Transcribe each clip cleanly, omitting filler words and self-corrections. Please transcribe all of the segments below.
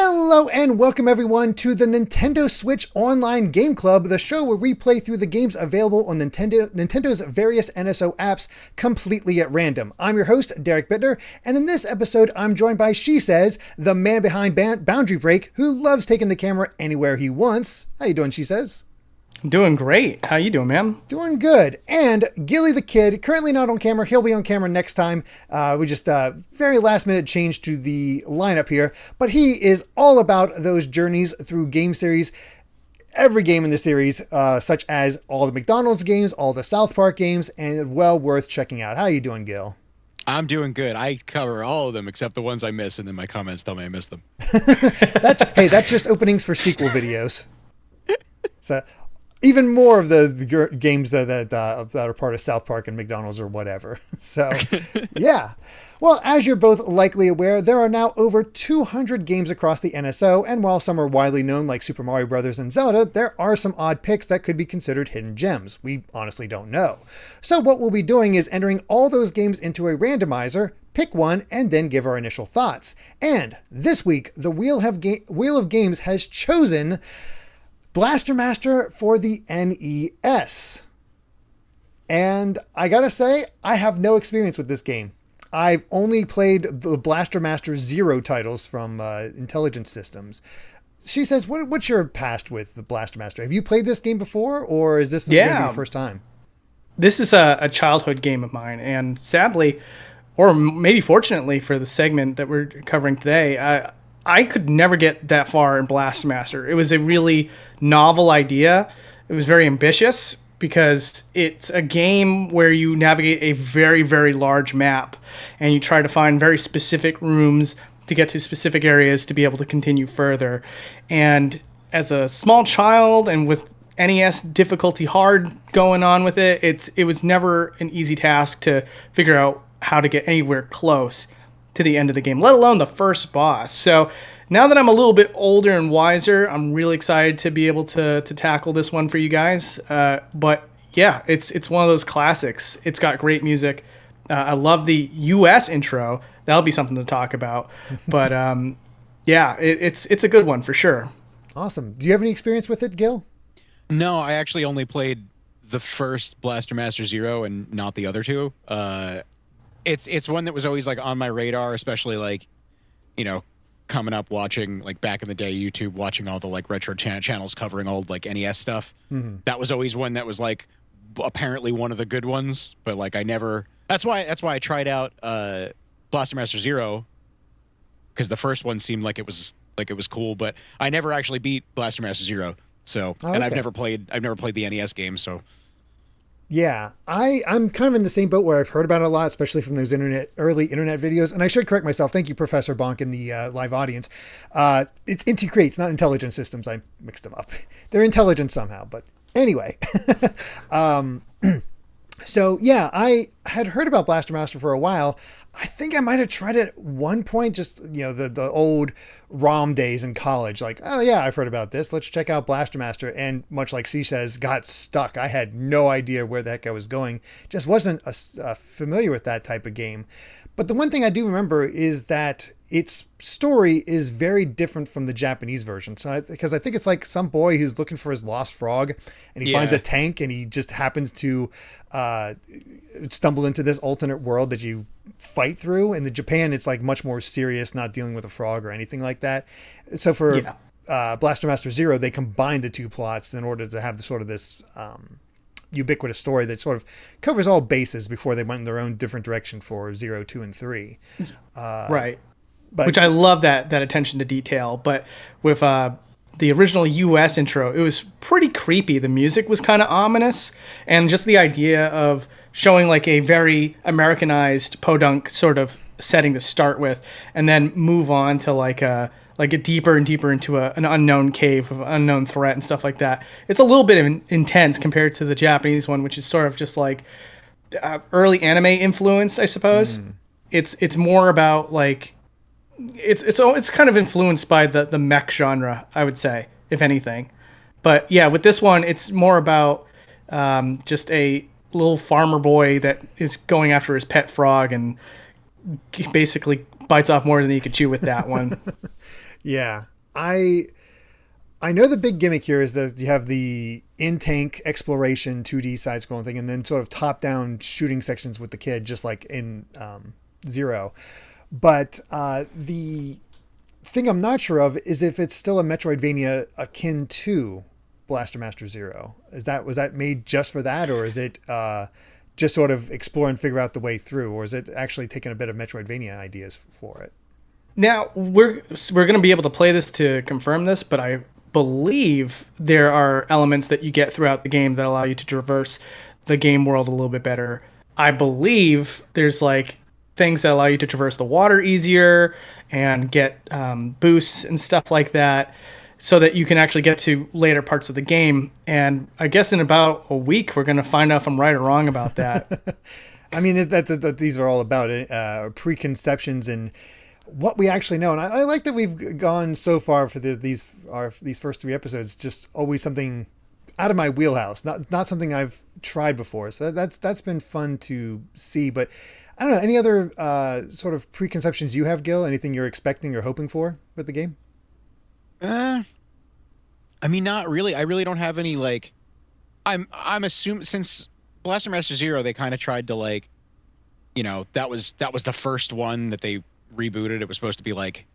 Hello and welcome everyone to the Nintendo Switch Online Game Club, the show where we play through the games available on Nintendo's various NSO apps completely at random. I'm your host, Derrick, and in this episode I'm joined by Shesez, the man behind Boundary Break, who loves taking the camera anywhere he wants. How you doing, Shesez? I'm doing great. How you doing, man? Doing good. And GillyTheKid, currently not on camera. He'll be on camera next time. We just very last minute change to the lineup here. But he is all about those journeys through game series. Every game in the series, such as all the McDonald's games, all the South Park games, and well worth checking out. How you doing, Gil? I'm doing good. I cover all of them except the ones I miss, and then my comments tell me I missed them. That's just openings for sequel videos. So even more of the games that are part of South Park and McDonald's or whatever. So, yeah. Well, as you're both likely aware, there are now over 200 games across the NSO, and while some are widely known like Super Mario Bros. And Zelda, there are some odd picks that could be considered hidden gems. We honestly don't know. So what we'll be doing is entering all those games into a randomizer, pick one, and then give our initial thoughts. And this week, the Wheel of Games has chosen Blaster Master for the NES. And I gotta say, I have no experience with this game. I've only played the Blaster Master Zero titles from Intelligent Systems. She says, what's your past with the Blaster Master? Have you played this game before, or is this gonna be your first time? This is a childhood game of mine, and sadly, or maybe fortunately for the segment that we're covering today, I could never get that far in Blaster Master. It was a really novel idea. It was very ambitious because it's a game where you navigate a very, very large map and you try to find very specific rooms to get to specific areas to be able to continue further. And as a small child and with NES difficulty hard going on with it, it was never an easy task to figure out how to get anywhere close to the end of the game, let alone the first boss. So now that I'm a little bit older and wiser, I'm really excited to be able to tackle this one for you guys. But yeah, it's one of those classics. It's got great music. I love the US intro. That'll be something to talk about. But yeah, it's a good one for sure. Awesome. Do you have any experience with it, Gil? No, I actually only played the first Blaster Master Zero and not the other two. It's one that was always like on my radar, especially like, you know, coming up watching like back in the day YouTube, watching all the like retro channels covering old like NES stuff. Mm-hmm. That was always one that was like apparently one of the good ones, but like I never. That's why I tried out Blaster Master Zero, because the first one seemed like it was cool, but I never actually beat Blaster Master Zero. So and I've never played the NES game, so. Yeah, I'm kind of in the same boat where I've heard about it a lot, especially from those early internet videos. And I should correct myself. Thank you, Professor Bonk, in the live audience. It's Inti Creates, not Intelligent Systems. I mixed them up. They're intelligent somehow, but anyway. So yeah, I had heard about Blaster Master for a while. I think I might have tried it at one point, just, you know, the old ROM days in college. Like, oh yeah, I've heard about this. Let's check out Blaster Master. And much like C says, got stuck. I had no idea where the heck I was going. Just wasn't familiar with that type of game. But the one thing I do remember is that its story is very different from the Japanese version. So because I think it's like some boy who's looking for his lost frog, and he finds a tank, and he just happens to stumble into this alternate world that you fight through. In the Japan, it's like much more serious, not dealing with a frog or anything like that. So for Blaster Master Zero, they combined the two plots in order to have this ubiquitous story that sort of covers all bases before they went in their own different direction for 0, 2, and 3. Right. Which I love that attention to detail. But with the original US intro, it was pretty creepy. The music was kind of ominous, and just the idea of showing like a very Americanized podunk sort of setting to start with, and then move on to like a deeper and deeper into an unknown cave with an unknown threat and stuff like that. It's a little bit intense compared to the Japanese one, which is sort of just like early anime influence, I suppose. It's more about like it's kind of influenced by the mech genre, I would say, if anything. But yeah, with this one, it's more about just a little farmer boy that is going after his pet frog and basically bites off more than he could chew with that one. Yeah. I know the big gimmick here is that you have the in-tank exploration 2D side-scrolling thing, and then sort of top-down shooting sections with the kid, just like in Zero. But the thing I'm not sure of is if it's still a Metroidvania akin to Blaster Master Zero. Was that made just for that, or is it just sort of explore and figure out the way through, or is it actually taking a bit of Metroidvania ideas for it? Now we're going to be able to play this to confirm this, but I believe there are elements that you get throughout the game that allow you to traverse the game world a little bit better. I believe there's like things that allow you to traverse the water easier and get boosts and stuff like that, so that you can actually get to later parts of the game. And I guess in about a week, we're going to find out if I'm right or wrong about that. I mean, that these are all about preconceptions and what we actually know. And I like that we've gone so far for these first 3 episodes, just always something out of my wheelhouse, not something I've tried before. So that's been fun to see. But I don't know, any other sort of preconceptions you have, Gil? Anything you're expecting or hoping for with the game? I mean, not really. I really don't have any, like, I'm assuming since Blaster Master Zero, they kind of tried to, like, you know, that was the first one that they rebooted. It was supposed to be like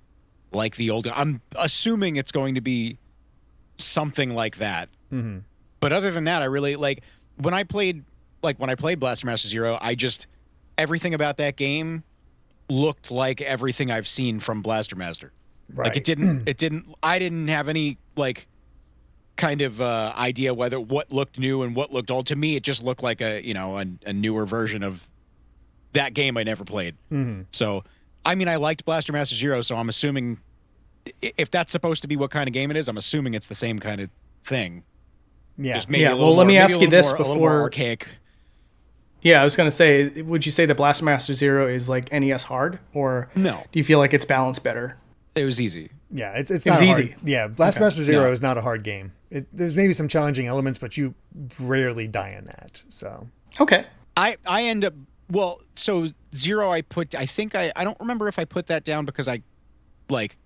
the old. I'm assuming it's going to be something like that. Mm-hmm. But other than that, I really like when I played Blaster Master Zero. Everything about that game looked like everything I've seen from Blaster Master. Right. Like I didn't have any like kind of idea what looked new and what looked old. To me, it just looked like a newer version of that game I never played. Mm-hmm. So, I mean, I liked Blaster Master Zero, so I'm assuming if that's supposed to be what kind of game it is, I'm assuming it's the same kind of thing. Yeah. Just maybe Well, let me ask you this a little more before. archaic. Yeah, I was going to say, would you say that Blaster Master Zero is like NES hard, or No. do you feel like it's balanced better? It was easy. Yeah, it's not easy. hard. Yeah, Blaster Master Zero No. is not a hard game. There's maybe some challenging elements, but you rarely die in that. So Okay. I end up so Zero I don't remember if I put that down because I like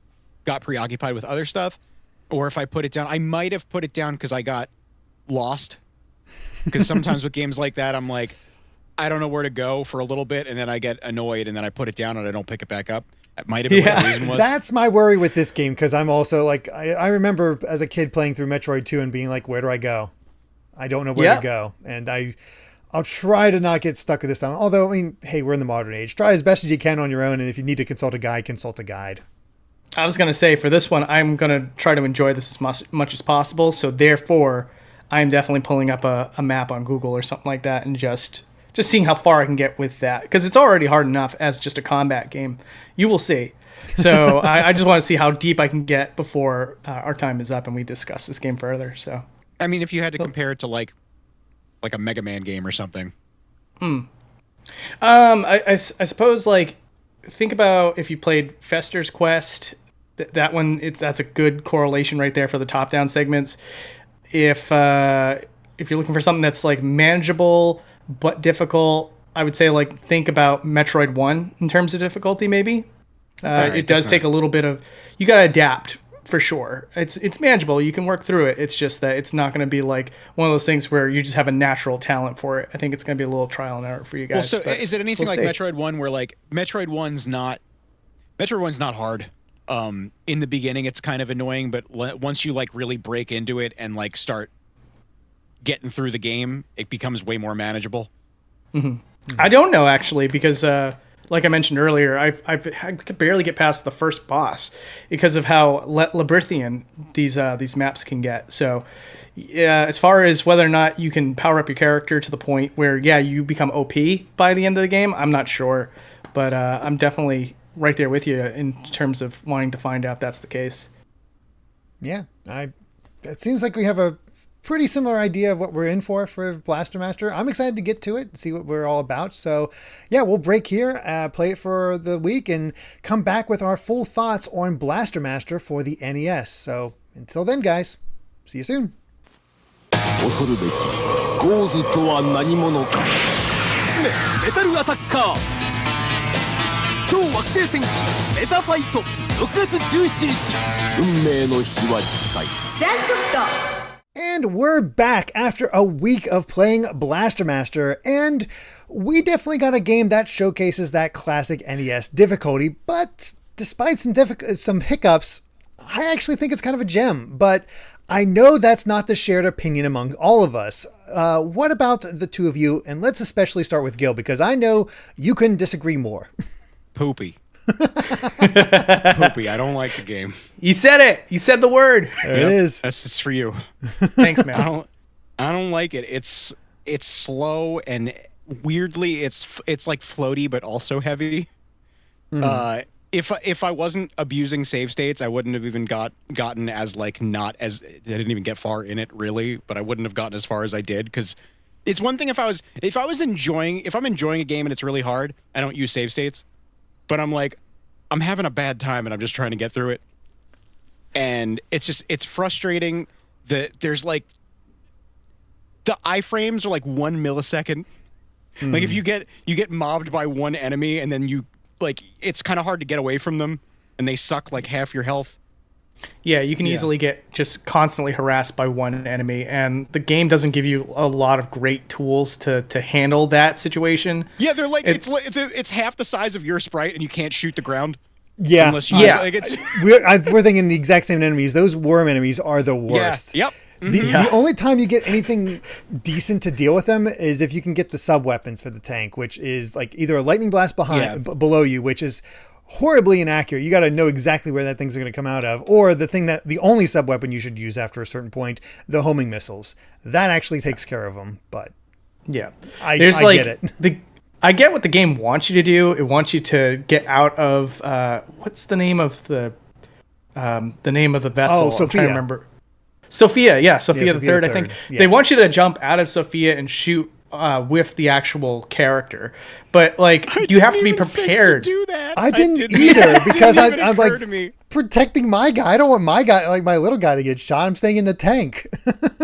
got preoccupied with other stuff, or if I put it down. I might have put it down because I got lost. Because sometimes with games like that, I'm like, I don't know where to go for a little bit, and then I get annoyed, and then I put it down and I don't pick it back up. That might have been what the reason was. That's my worry with this game, because I'm also like, I remember as a kid playing through Metroid 2 and being like, where do I go? I don't know where to go. And I'll try to not get stuck with this time. Although, I mean, hey, we're in the modern age. Try as best as you can on your own, and if you need to consult a guide, consult a guide. I was going to say, for this one, I'm going to try to enjoy this as much as possible. So therefore, I'm definitely pulling up a map on Google or something like that and just seeing how far I can get with that. Because it's already hard enough as just a combat game. You will see. So I just want to see how deep I can get before our time is up and we discuss this game further. So I mean, if you had to compare it to like a Mega Man game or something. I suppose, like, think about if you played Fester's Quest. That one, that's a good correlation right there for the top-down segments. If you're looking for something that's like manageable but difficult, I would say like think about Metroid 1 in terms of difficulty. Maybe it does take a little bit of, you got to adapt for sure. It's manageable. You can work through it. It's just that it's not going to be like one of those things where you just have a natural talent for it. I think it's going to be a little trial and error for you guys. Well, so is it anything like see. Metroid 1 where like Metroid 1's not hard. In the beginning, it's kind of annoying, but once you like really break into it and like start getting through the game, it becomes way more manageable. Mm-hmm. I don't know actually, because like I mentioned earlier, I could barely get past the first boss because of how labyrinthian these maps can get. So, yeah, as far as whether or not you can power up your character to the point where you become OP by the end of the game, I'm not sure, but I'm definitely right there with you in terms of wanting to find out if that's the case. Yeah, it seems like we have a pretty similar idea of what we're in for Blaster Master. I'm excited to get to it, see what we're all about. So, yeah, we'll break here, play it for the week, and come back with our full thoughts on Blaster Master for the NES. So, until then, guys, see you soon. 恐るべきゴーズとは何者か。メタルアタッカー超惑星戦メタファイト And we're back after a week of playing Blaster Master, and we definitely got a game that showcases that classic NES difficulty, but despite some hiccups, I actually think it's kind of a gem. But I know that's not the shared opinion among all of us. What about the two of you? And let's especially start with Gil, because I know you couldn't disagree more. Poopy. Poopy. I don't like the game. You said it. You said the word. There it is. That's just for you. Thanks, man. I don't like it. It's slow and weirdly it's like floaty but also heavy. If I wasn't abusing save states, I wouldn't have even gotten as like not as I didn't even get far in it really, but I wouldn't have gotten as far as I did because it's one thing if I'm enjoying a game and it's really hard, I don't use save states. But I'm having a bad time and I'm just trying to get through it. And it's frustrating that there's like the iframes are like 1 millisecond. Like if you get mobbed by one enemy and then it's kind of hard to get away from them and they suck like half your health. Yeah, you can easily get just constantly harassed by one enemy, and the game doesn't give you a lot of great tools to handle that situation. Yeah, they're like it's half the size of your sprite, and you can't shoot the ground. Yeah, We're thinking the exact same enemies. Those worm enemies are the worst. Yeah. Yep. The only time you get anything decent to deal with them is if you can get the sub weapons for the tank, which is like either a lightning blast below you, which is horribly inaccurate. You got to know exactly where that thing's going to come out of, or the only sub weapon you should use after a certain point, the homing missiles. That actually takes care of them. But yeah, I get it. I get what the game wants you to do. It wants you to get out of what's the name of the vessel? Oh, Sophia. I'm trying to remember. Sophia, yeah, Sophia the Third. I think they want you to jump out of Sophia and shoot with the actual character, but like you have to be prepared to do that. I didn't either because I'm like to protecting my guy. I don't want my guy, like my little guy, to get shot. I'm staying in the tank.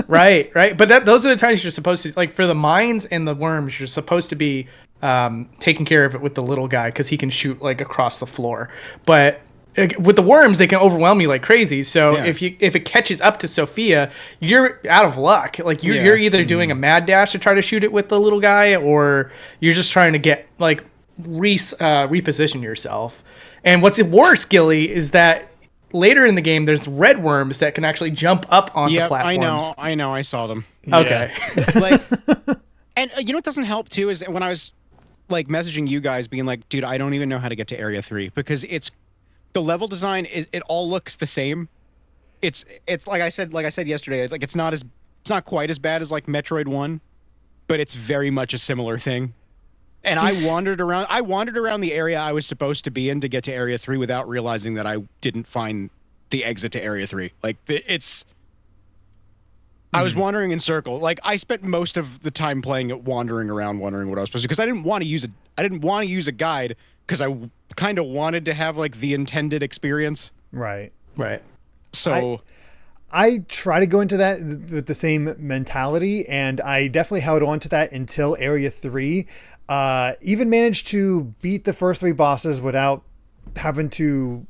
right. But those are the times you're supposed to, like for the mines and the worms, you're supposed to be taking care of it with the little guy because he can shoot like across the floor. But with the worms, they can overwhelm you like crazy. So if it catches up to Sophia, you're out of luck. Like you're either doing a mad dash to try to shoot it with the little guy, or you're just trying to get like reposition yourself. And what's worse, Gilly, is that later in the game, there's red worms that can actually jump up onto platforms. I know. I saw them. Okay. And you know what doesn't help too is that when I was like messaging you guys, being like, dude, I don't even know how to get to Area 3 because the level design it all looks the same. It's like I said yesterday, like it's not quite as bad as like Metroid 1, but it's very much a similar thing. And I wandered around the area I was supposed to be in to get to Area 3 without realizing that I didn't find the exit to Area 3. Like I was wandering in circles. Like I spent most of the time playing it wandering around, wondering what I was supposed to do because I didn't want to use a guide because I kind of wanted to have like the intended experience. Right. So I try to go into that with the same mentality, and I definitely held on to that until Area 3. Even managed to beat the first 3 bosses without having to,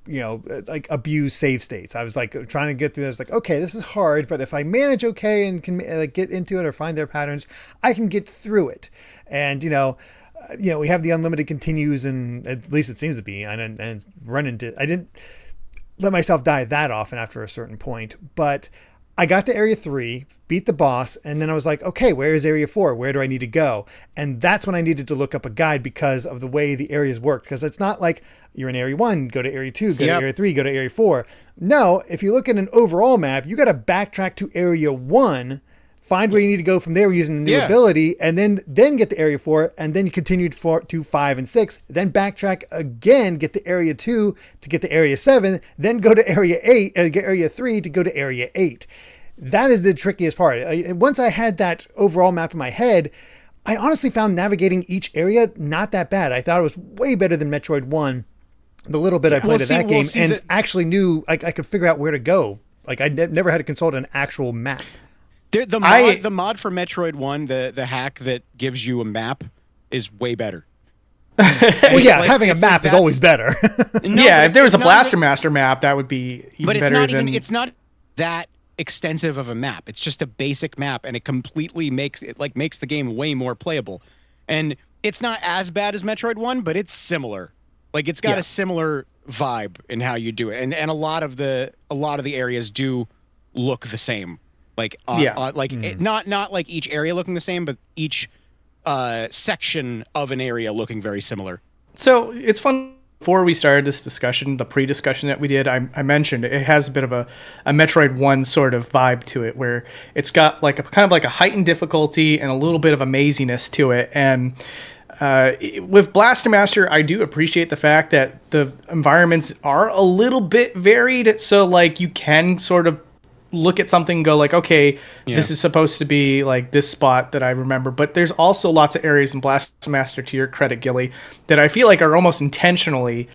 like abuse save states. I was like trying to get through this, like, okay, this is hard, but if I manage okay and can get into it or find their patterns, I can get through it. And, we have the unlimited continues, and at least it seems to be, and I didn't let myself die that often after a certain point, but I got to Area 3, beat the boss, and then I was like, okay, where is Area 4? Where do I need to go? And that's when I needed to look up a guide because of the way the areas work. Because it's not like you're in Area 1, go to Area 2, go to Area 3, go to Area 4. No, if you look at an overall map, you got to backtrack to Area 1, find where you need to go from there using the new ability, and then get to Area 4, and then you continue to 5 and 6, then backtrack again, get to Area 2 to get to Area 7, then go to Area 8, get Area 3 to go to Area 8. That is the trickiest part. Once I had that overall map in my head, I honestly found navigating each area not that bad. I thought it was way better than Metroid 1, the little bit I played of that game, and actually knew I could figure out where to go. Like I never had to consult an actual map. The mod for Metroid 1, the hack that gives you a map, is way better. Well, yeah, like, having a it's like map is that's- always better. No, Yeah, but if there was a it's not Blaster even- Master map, that would be even but it's better not than. even. It's not that extensive of a map. It's just a basic map, and it completely makes the game way more playable. And it's not as bad as Metroid 1, but it's similar. Like it's got Yeah. a similar vibe in how you do it, and a lot of the areas do look the same. Like not like each area looking the same, but each section of an area looking very similar. So it's fun. Before we started this discussion, the pre-discussion that we did, I mentioned it has a bit of a Metroid 1 sort of vibe to it, where it's got like a kind of like a heightened difficulty and a little bit of amaziness to it. And with Blaster Master, I do appreciate the fact that the environments are a little bit varied, so like you can sort of look at something and go like, okay, this is supposed to be like this spot that I remember. But there's also lots of areas in Blast Master, to your credit, Gilly, that I feel like are almost intentionally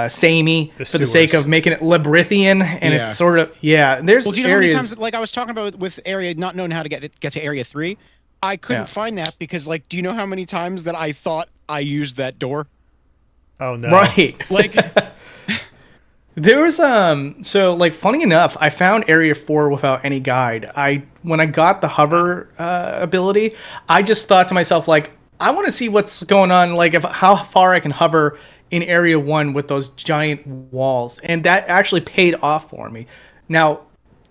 samey for the sake of making it labyrinthian. And it's sort of, there's Well, do you know areas. how many times, like I was talking about with area, not knowing how to get to area 3, I couldn't find that because, like, do you know how many times that I thought I used that door? Oh no! Right. Like, There was so like funny enough, I found Area 4 without any guide. When I got the hover ability, I just thought to myself like, I want to see what's going on, like how far I can hover in Area 1 with those giant walls, and that actually paid off for me. Now,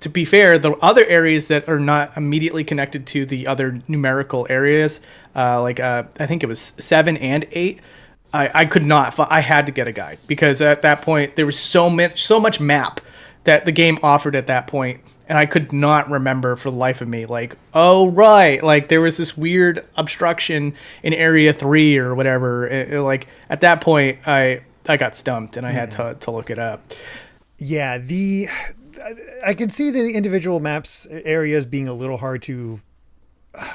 to be fair, the other areas that are not immediately connected to the other numerical areas, I think it was 7 and 8. I could not. I had to get a guide because at that point there was so much map that the game offered at that point, and I could not remember for the life of me. Like, oh right, like there was this weird obstruction in Area 3 or whatever. Like at that point, I got stumped and I had to look it up. Yeah, I can see the individual maps areas being a little hard to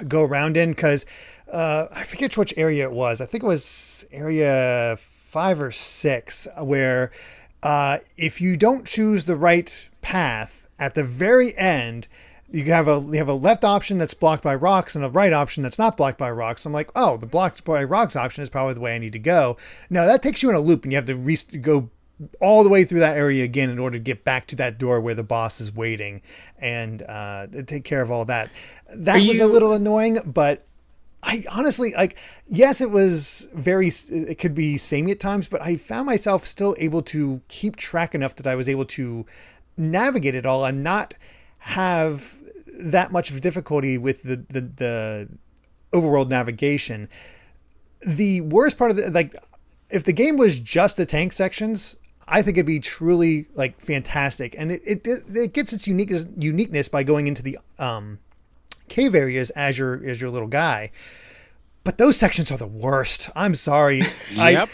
go around in because I forget which area it was. I think it was area 5 or 6 where if you don't choose the right path at the very end, you have a left option that's blocked by rocks and a right option that's not blocked by rocks. I'm like, oh, the blocked by rocks option is probably the way I need to go. No, that takes you in a loop and you have to go all the way through that area again in order to get back to that door where the boss is waiting and take care of all that. That was a little annoying, but I honestly, like, yes, it could be samey at times, but I found myself still able to keep track enough that I was able to navigate it all and not have that much of difficulty with the overworld navigation. The worst part of if the game was just the tank sections, I think it'd be truly like fantastic. And it gets its uniqueness by going into the cave areas as your little guy. But those sections are the worst. I'm sorry. Yep.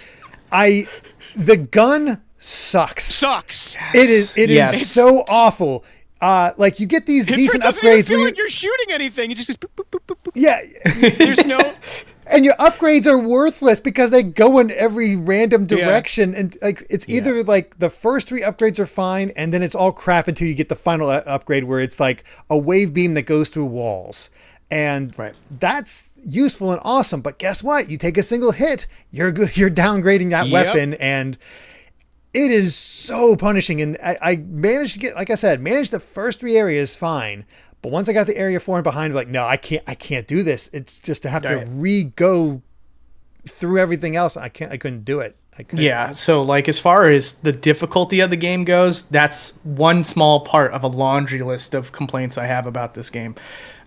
The gun sucks. Yes. It is so awful. Like you get these decent doesn't upgrades. Even feel like you're shooting anything. It just goes boop, boop, boop, boop, boop. Yeah. There's no. And your upgrades are worthless because they go in every random direction. And like it's either like the first 3 upgrades are fine and then it's all crap until you get the final upgrade where it's like a wave beam that goes through walls. And that's useful and awesome. But guess what? You take a single hit, you're downgrading that weapon, and it is so punishing. And I managed to get, like I said, managed the first 3 areas fine. But once I got the area 4 and behind, like, no, I can't do this. It's just to have to re-go through everything else. I couldn't do it. Yeah, so like as far as the difficulty of the game goes, that's one small part of a laundry list of complaints I have about this game.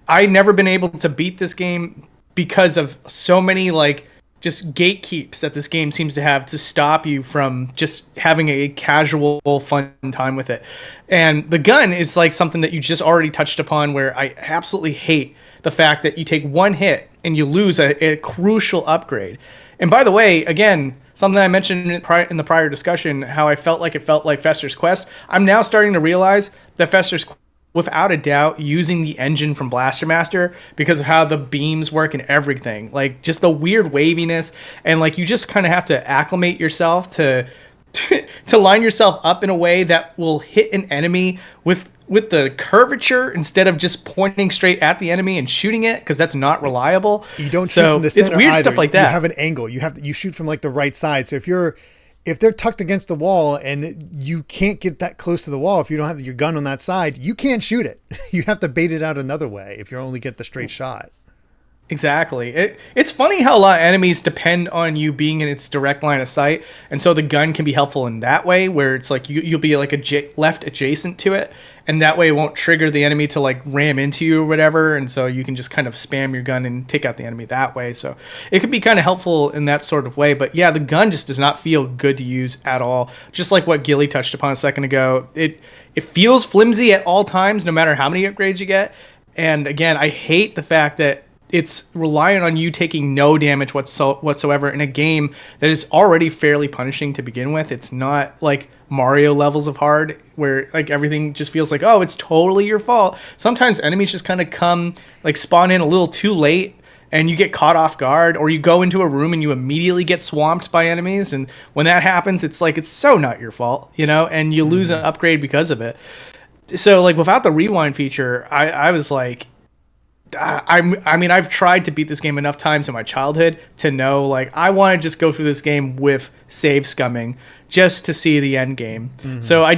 I've never been able to beat this game because of so many like just gatekeeps that this game seems to have to stop you from just having a casual fun time with it. And the gun is like something that you just already touched upon, where I absolutely hate the fact that you take one hit and you lose a crucial upgrade. And by the way, again, something I mentioned in the prior discussion, how I felt like Fester's Quest. I'm now starting to realize that Fester's Quest, without a doubt, using the engine from Blaster Master because of how the beams work and everything. Like just the weird waviness, and like you just kind of have to acclimate yourself to line yourself up in a way that will hit an enemy with with the curvature instead of just pointing straight at the enemy and shooting it, because that's not reliable. You don't shoot from the center. It's weird either. Stuff like that. You have an angle. You shoot from like the right side. So if they're tucked against the wall and you can't get that close to the wall, if you don't have your gun on that side, you can't shoot it. You have to bait it out another way if you only get the straight shot. Exactly. It's funny how a lot of enemies depend on you being in its direct line of sight, and so the gun can be helpful in that way, where it's like you'll be like left adjacent to it, and that way it won't trigger the enemy to like ram into you or whatever, and so you can just kind of spam your gun and take out the enemy that way. So it could be kind of helpful in that sort of way. But yeah, the gun just does not feel good to use at all. Just like what Gilly touched upon a second ago, it feels flimsy at all times, no matter how many upgrades you get. And again, I hate the fact that it's reliant on you taking no damage whatsoever in a game that is already fairly punishing to begin with. It's not like Mario levels of hard where like everything just feels like, oh, it's totally your fault. Sometimes enemies just kind of spawn in a little too late and you get caught off guard, or you go into a room and you immediately get swamped by enemies. And when that happens, it's like, it's so not your fault, and you lose an upgrade because of it. So like without the rewind feature, I was like, I mean, I've tried to beat this game enough times in my childhood to know, like, I want to just go through this game with save scumming just to see the end game. Mm-hmm. So I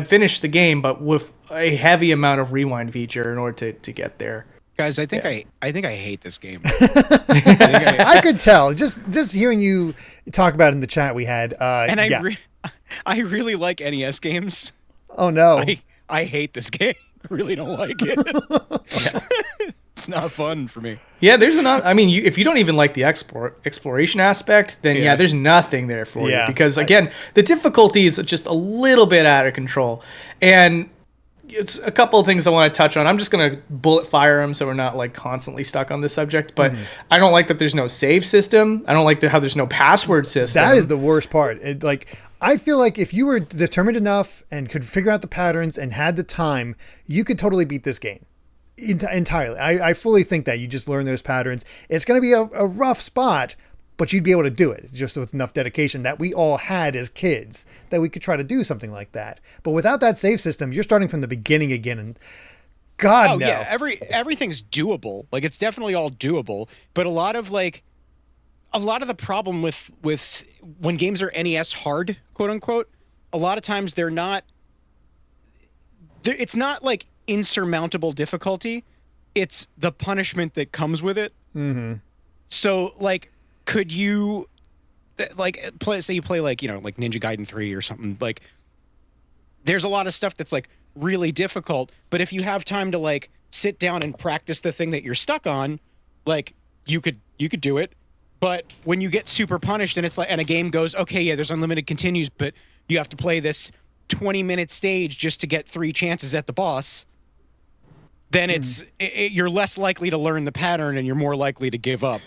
finished the game, but with a heavy amount of rewind feature in order to get there. Guys, I think I hate this game. I could tell just hearing you talk about it in the chat we had. And I really like NES games. Oh no, I hate this game. I really don't like it. It's not fun for me. Yeah, if you don't even like the exploration aspect, then yeah, there's nothing there for you. Because again, the difficulty is just a little bit out of control. And it's a couple of things I want to touch on. I'm just going to bullet fire them so we're not like constantly stuck on this subject. But I don't like that there's no save system. I don't like how there's no password system. That is the worst part. I feel like if you were determined enough and could figure out the patterns and had the time, you could totally beat this game. Entirely. I fully think that you just learn those patterns. It's going to be a rough spot, but you'd be able to do it just with enough dedication that we all had as kids that we could try to do something like that. But without that save system, you're starting from the beginning again. And God, no. Yeah, everything's doable. Like, it's definitely all doable. But a lot of the problem with when games are NES hard, quote unquote, a lot of times it's not like insurmountable difficulty. It's the punishment that comes with it. Mm-hmm. So like, could you say you play like Ninja Gaiden 3 or something, like there's a lot of stuff that's like really difficult, but if you have time to like sit down and practice the thing that you're stuck on, like you could do it. But when you get super punished and it's like, and a game goes, okay, yeah, there's unlimited continues, but you have to play this 20-minute stage just to get 3 chances at the boss, then you're less likely to learn the pattern and you're more likely to give up.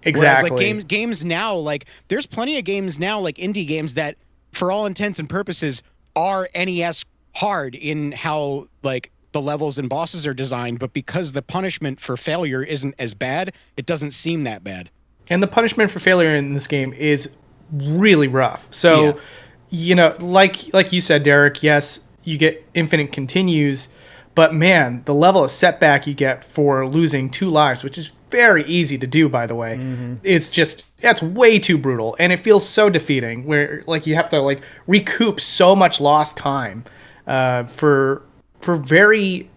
Exactly. Whereas like games now, like there's plenty of games now, like indie games that for all intents and purposes are NES hard in how like the levels and bosses are designed, but because the punishment for failure isn't as bad, it doesn't seem that bad. And the punishment for failure in this game is really rough. So, like you said, Derrick, yes, you get infinite continues, but man, the level of setback you get for losing 2 lives, which is very easy to do, by the way, that's way too brutal. And it feels so defeating where like you have to like recoup so much lost time for very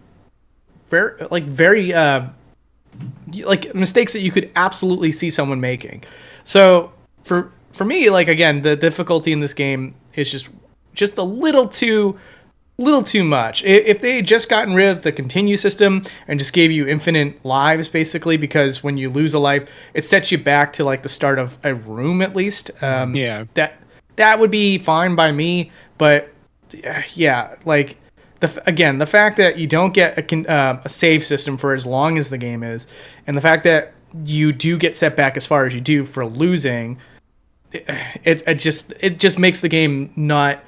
mistakes that you could absolutely see someone making. So for me, like, again, the difficulty in this game is just a little too much. If they had just gotten rid of the continue system and just gave you infinite lives, basically, because when you lose a life, it sets you back to like the start of a room at least. That would be fine by me. But yeah, like the fact that you don't get a save system for as long as the game is, and the fact that you do get set back as far as you do for losing, it just makes the game not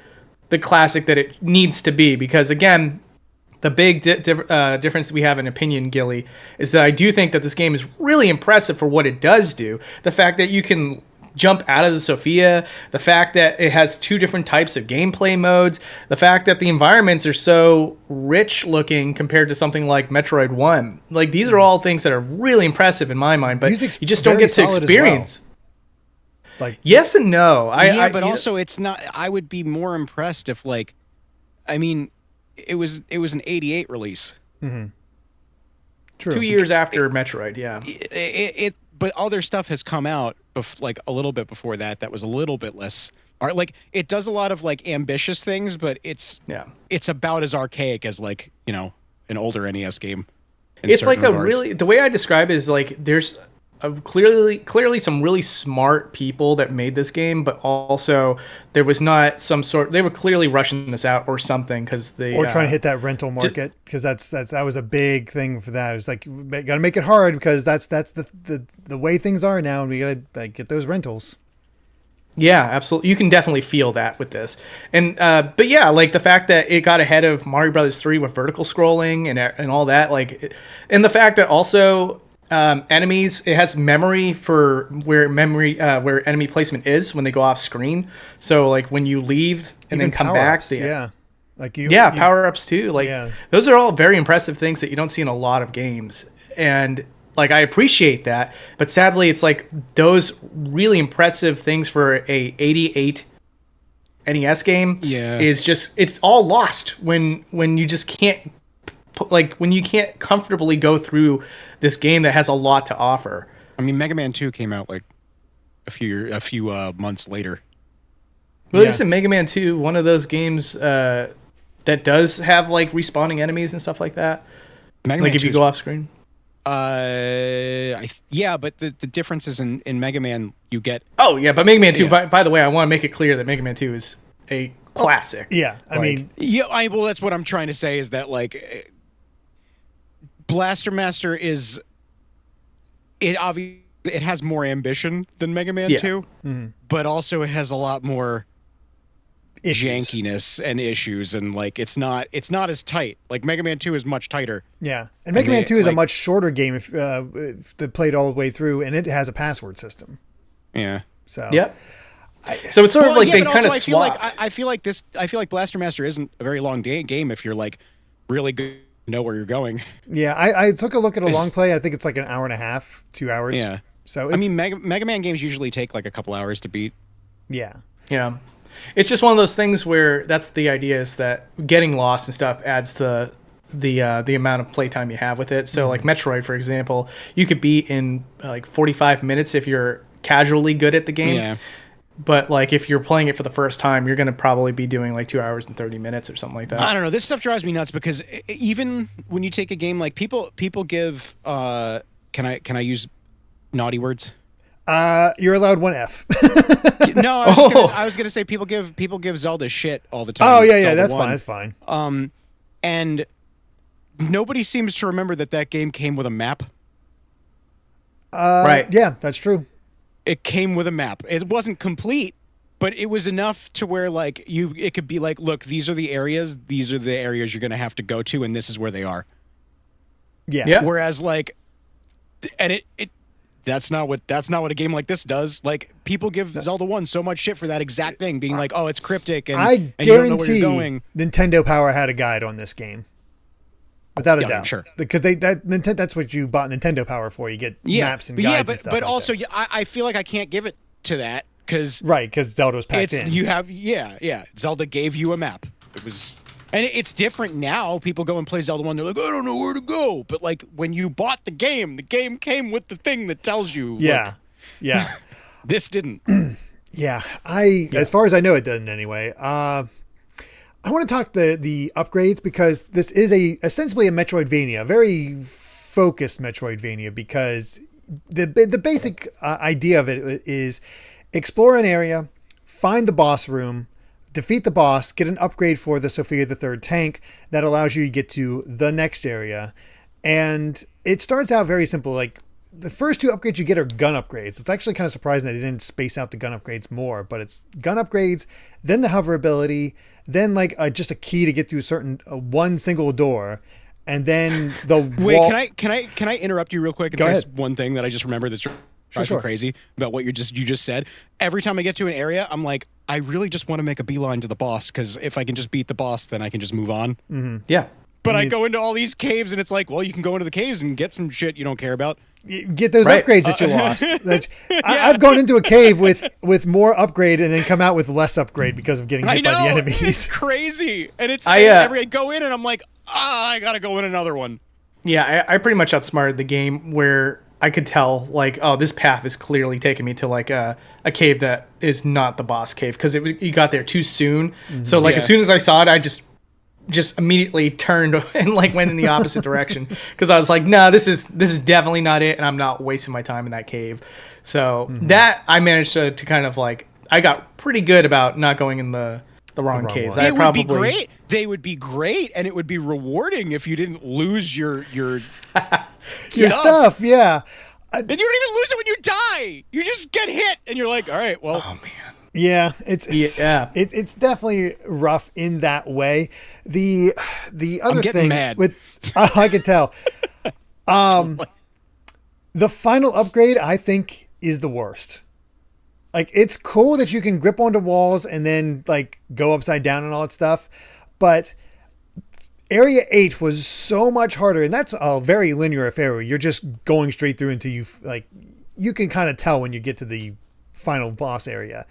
the classic that it needs to be. Because again, the big difference we have in opinion, Gilly, is that I do think that this game is really impressive for what it does do. The fact that you can jump out of the Sophia, the fact that it has 2 different types of gameplay modes, the fact that the environments are so rich looking compared to something like Metroid 1. Like, these are all things that are really impressive in my mind, but you just don't get to experience. Like, yes and no. But also it's not. I would be more impressed if, like, I mean, it was an '88 release. Mm-hmm. True. 2 years after Metroid, yeah. But other stuff has come out like a little bit before that. That was a little bit less. Like, it does a lot of like ambitious things, but it's about as archaic as, like, you know, an older NES game. It's like the way I describe it is like there's clearly some really smart people that made this game, but also there was not they were clearly rushing this out or something because they trying to hit that rental market, because that was a big thing for that. It's like, got to make it hard because that's the way things are now, and we got to, like, get those rentals. Yeah, absolutely. You can definitely feel that with this. And but yeah, like the fact that it got ahead of Mario Brothers 3 with vertical scrolling and all that, like, and the fact that also enemies, it has memory for where enemy placement is when they go off screen. So like when you leave and then come back, power-ups too. Like, those are all very impressive things that you don't see in a lot of games. And like, I appreciate that, but sadly it's like those really impressive things for a 88 NES game is just, it's all lost when you just can't, like, when you can't comfortably go through this game that has a lot to offer. I mean, Mega Man 2 came out like a few months later. Well, listen, Mega Man 2, one of those games that does have like respawning enemies and stuff like that. Like, if you go off screen. But the difference is in Mega Man you get. Oh yeah, but Mega Man 2. By the way, I want to make it clear that Mega Man 2 is a classic. I mean, well, that's what I'm trying to say is that, like, Blaster Master is it has more ambition than Mega Man 2, but also it has a lot more jankiness and issues, and like it's not as tight. Like, Mega Man 2 is much tighter. Yeah, and Mega Man 2 is a much shorter game if they played all the way through, and it has a password system. Yeah. So. Yep. So it's sort of like they kind of swap. I feel like Blaster Master isn't a very long game if you're like really good, know where you're going. Yeah, I took a look at a long play. I think it's like an hour and a half, 2 hours. Yeah. So I mean, Mega Man games usually take like a couple hours to beat. Yeah. Yeah. It's just one of those things where that's the idea, is that getting lost and stuff adds to the amount of playtime you have with it. So like Metroid, for example, you could beat in like 45 minutes if you're casually good at the game. Yeah. But like if you're playing it for the first time, you're going to probably be doing like 2 hours and 30 minutes or something like that. I don't know. This stuff drives me nuts because even when you take a game like people give can I use naughty words? You're allowed one F. No, I was gonna say people give Zelda shit all the time. Oh yeah, that's fine. That's fine. And nobody seems to remember that game came with a map. Right. Yeah, that's true. It came with a map. It wasn't complete, but it was enough to where like it could be like, look, these are the areas you're gonna have to go to, and this is where they are. Yeah. Whereas like, and it that's not what a game like this does. Like, people give Zelda 1 so much shit for that exact thing, being like, oh, it's cryptic and I guarantee you don't know where you're going. Nintendo Power had a guide on this game. Without a doubt. I'm sure. Because that's what you bought Nintendo Power for. You get maps and guides and stuff but like also this. I feel like I can't give it to that because Zelda was packed in. You have Zelda gave you a map. It was, and it's different now. People go and play Zelda 1, they're like, I don't know where to go. But like when you bought the game came with the thing that tells you. Yeah. Look, this didn't. Yeah. As far as I know, it doesn't anyway. I want to talk the upgrades because this is essentially a Metroidvania, a very focused Metroidvania, because the basic idea of it is explore an area, find the boss room, defeat the boss, get an upgrade for the Sophia the Third tank that allows you to get to the next area. And it starts out very simple. Like, the first 2 upgrades you get are gun upgrades. It's actually kind of surprising that they didn't space out the gun upgrades more, but it's gun upgrades, then the hover ability, then like just a key to get through one single door, and then the Wait, can I interrupt you real quick and Go say ahead. one thing that I just remembered that's drives Sure. me crazy about what you just said. Every time I get to an area, I'm like, I really just want to make a beeline to the boss, because if I can just beat the boss, then I can just move on. Yeah. But I go into all these caves, and it's like, well, you can go into the caves and get some shit you don't care about. Get those upgrades that you lost. I've gone into a cave with more upgrade and then come out with less upgrade because of getting hit by the enemies. It's crazy. And I go in and I'm like, I gotta go in another one. Yeah, I pretty much outsmarted the game where I could tell, like, oh, this path is clearly taking me to like a cave that is not the boss cave, because you got there too soon. So like as soon as I saw it, I just immediately turned and like went in the opposite direction, because I was like, no, this is definitely not it, and I'm not wasting my time in that cave. So that I managed to kind of like, I got pretty good about not going in the wrong caves. It would be great. They would be great, and it would be rewarding if you didn't lose your stuff. Yeah. And you don't even lose it when you die. You just get hit, and you're like, all right, well. Oh man. Yeah, it's definitely rough in that way. The other thing mad. with I could tell. The final upgrade, I think, is the worst. Like, it's cool that you can grip onto walls and then like go upside down and all that stuff, but Area 8 was so much harder, and that's a very linear affair where you're just going straight through until you can kind of tell when you get to the final boss area.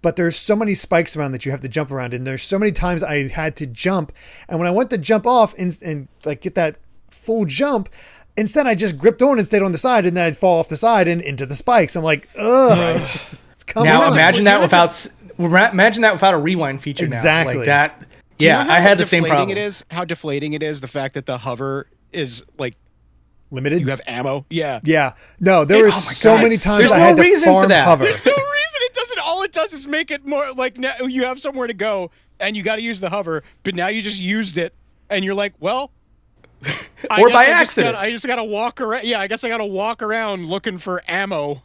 But there's so many spikes around that you have to jump around, and there's so many times I had to jump, and when I went to jump off and like get that full jump, instead I just gripped on and stayed on the side, and then I'd fall off the side and into the spikes. I'm like, ugh. It's coming now on. imagine that without a rewind feature. Exactly. Now. Like that. Do you know I had the same problem. How deflating it is, the fact that the hover is like limited. You have ammo. Yeah. Yeah. No, there were so many times There's I no had to reason farm for that. hover. There's no reason. It doesn't. All it does is make it more like, now you have somewhere to go and you got to use the hover, but now you just used it and you're like, well, or by accident. I just got to walk around. Yeah, I guess I got to walk around looking for ammo